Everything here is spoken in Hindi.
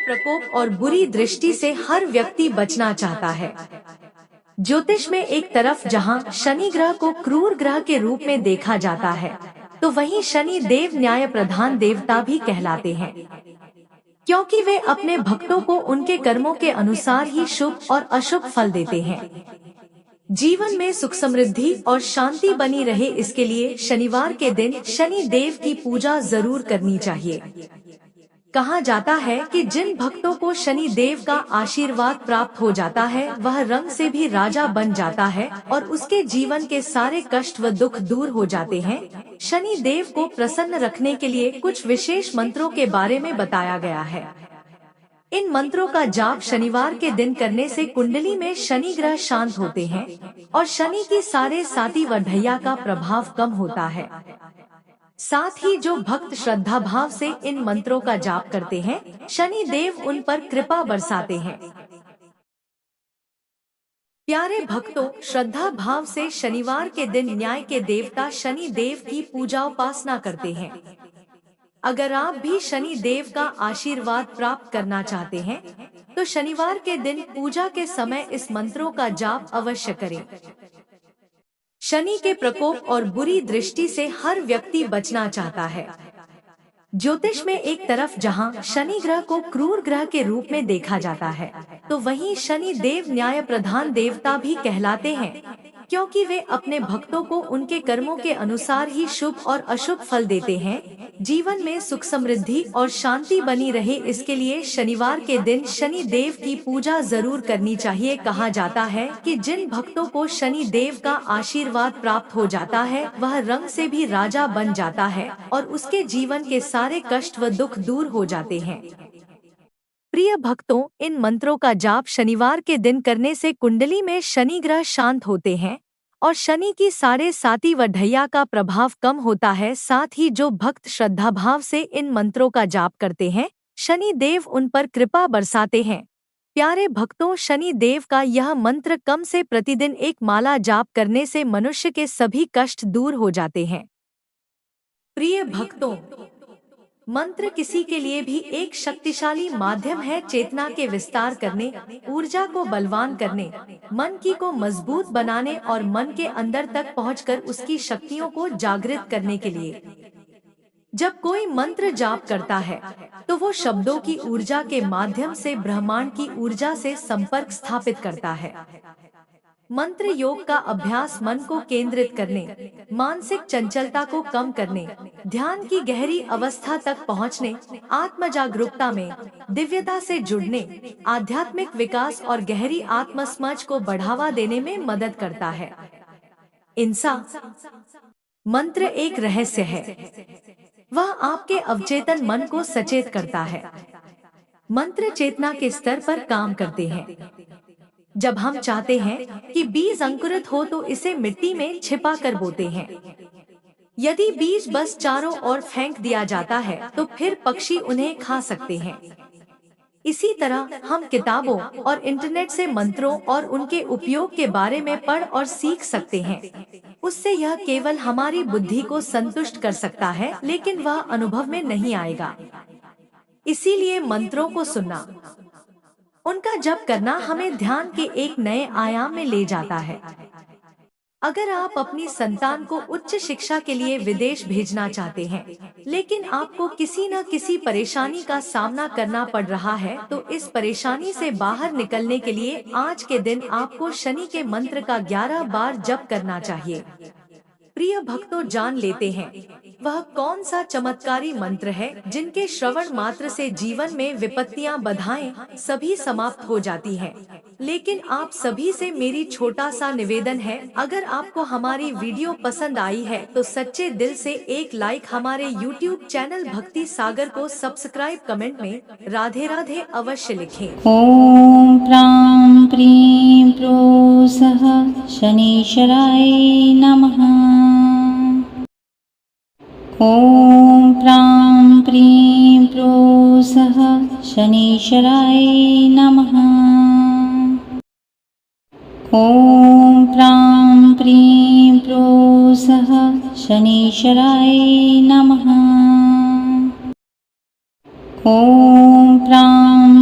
प्रकोप और बुरी दृष्टि से हर व्यक्ति बचना चाहता है। ज्योतिष में एक तरफ जहां शनि ग्रह को क्रूर ग्रह के रूप में देखा जाता है, तो वहीं शनि देव न्याय प्रधान देवता भी कहलाते हैं, क्योंकि वे अपने भक्तों को उनके कर्मों के अनुसार ही शुभ और अशुभ फल देते हैं। जीवन में सुख समृद्धि और शांति बनी रहे, इसके लिए शनिवार के दिन शनि देव की पूजा जरूर करनी चाहिए। कहा जाता है कि जिन भक्तों को शनि देव का आशीर्वाद प्राप्त हो जाता है, वह रंग से भी राजा बन जाता है और उसके जीवन के सारे कष्ट व दुख दूर हो जाते हैं। शनि देव को प्रसन्न रखने के लिए कुछ विशेष मंत्रों के बारे में बताया गया है। इन मंत्रों का जाप शनिवार के दिन करने से कुंडली में शनि ग्रह शांत होते हैं और शनि की साढ़े साती व ढैया का प्रभाव कम होता है। साथ ही जो भक्त श्रद्धा भाव से इन मंत्रों का जाप करते हैं, शनि देव उन पर कृपा बरसाते हैं। प्यारे भक्तों, श्रद्धा भाव से शनिवार के दिन न्याय के देवता शनि देव की पूजा उपासना करते हैं। अगर आप भी शनि देव का आशीर्वाद प्राप्त करना चाहते हैं, तो शनिवार के दिन पूजा के समय इस मंत्रों का जाप अवश्य करें। शनि के प्रकोप और बुरी दृष्टि से हर व्यक्ति बचना चाहता है। ज्योतिष में एक तरफ जहां शनि ग्रह को क्रूर ग्रह के रूप में देखा जाता है, तो वहीं शनि देव न्याय प्रधान देवता भी कहलाते हैं, क्योंकि वे अपने भक्तों को उनके कर्मों के अनुसार ही शुभ और अशुभ फल देते हैं। जीवन में सुख समृद्धि और शांति बनी रहे, इसके लिए शनिवार के दिन शनि देव की पूजा जरूर करनी चाहिए। कहा जाता है कि जिन भक्तों को शनि देव का आशीर्वाद प्राप्त हो जाता है, वह रंग से भी राजा बन जाता है और उसके जीवन के सारे कष्ट व दुख दूर हो जाते हैं। प्रिय भक्तों, इन मंत्रों का जाप शनिवार के दिन करने से कुंडली में शनि ग्रह शांत होते हैं और शनि की साढ़े साती व ढैया का प्रभाव कम होता है। साथ ही जो भक्त श्रद्धा भाव से इन मंत्रों का जाप करते हैं, शनि देव उन पर कृपा बरसाते हैं। प्यारे भक्तों, शनि देव का यह मंत्र कम से प्रतिदिन एक माला जाप करने से मनुष्य के सभी कष्ट दूर हो जाते हैं। प्रिय भक्तों, मंत्र किसी के लिए भी एक शक्तिशाली माध्यम है चेतना के विस्तार करने, ऊर्जा को बलवान करने, मन की को मजबूत बनाने और मन के अंदर तक पहुंचकर उसकी शक्तियों को जागृत करने के लिए। जब कोई मंत्र जाप करता है, तो वो शब्दों की ऊर्जा के माध्यम से ब्रह्मांड की ऊर्जा से संपर्क स्थापित करता है। मंत्र योग का अभ्यास मन को केंद्रित करने, मानसिक चंचलता को कम करने, ध्यान की गहरी अवस्था तक पहुंचने, आत्म जागरूकता में दिव्यता से जुड़ने, आध्यात्मिक विकास और गहरी आत्मसमझ को बढ़ावा देने में मदद करता है। इंसान मंत्र एक रहस्य है, वह आपके अवचेतन मन को सचेत करता है। मंत्र चेतना के स्तर पर काम करते हैं। जब हम चाहते हैं कि बीज अंकुरित हो, तो इसे मिट्टी में छिपा कर बोते हैं। यदि बीज बस चारों ओर फेंक दिया जाता है, तो फिर पक्षी उन्हें खा सकते हैं। इसी तरह हम किताबों और इंटरनेट से मंत्रों और उनके उपयोग के बारे में पढ़ और सीख सकते हैं। उससे यह केवल हमारी बुद्धि को संतुष्ट कर सकता है, लेकिन वह अनुभव में नहीं आएगा। इसीलिए मंत्रों को सुनना, उनका जप करना हमें ध्यान के एक नए आयाम में ले जाता है। अगर आप अपनी संतान को उच्च शिक्षा के लिए विदेश भेजना चाहते हैं, लेकिन आपको किसी न किसी परेशानी का सामना करना पड़ रहा है, तो इस परेशानी से बाहर निकलने के लिए आज के दिन आपको शनि के मंत्र का 11 बार जप करना चाहिए। प्रिय भक्तों, जान लेते हैं वह कौन सा चमत्कारी मंत्र है जिनके श्रवण मात्र से जीवन में विपत्तियां बाधाएं सभी समाप्त हो जाती हैं। लेकिन आप सभी से मेरी छोटा सा निवेदन है, अगर आपको हमारी वीडियो पसंद आई है तो सच्चे दिल से एक लाइक, हमारे YouTube चैनल भक्ति सागर को सब्सक्राइब, कमेंट में राधे राधे अवश्य लिखें। ओम प्रां प्रीं प्रोसः शनीश्वराय नमः। ओम प्रां प्रीं प्रोसः शनीश्वराय नमः। ओम प्रां प्रीं प्रोसः शनीश्वराय नमः। ओम प्रां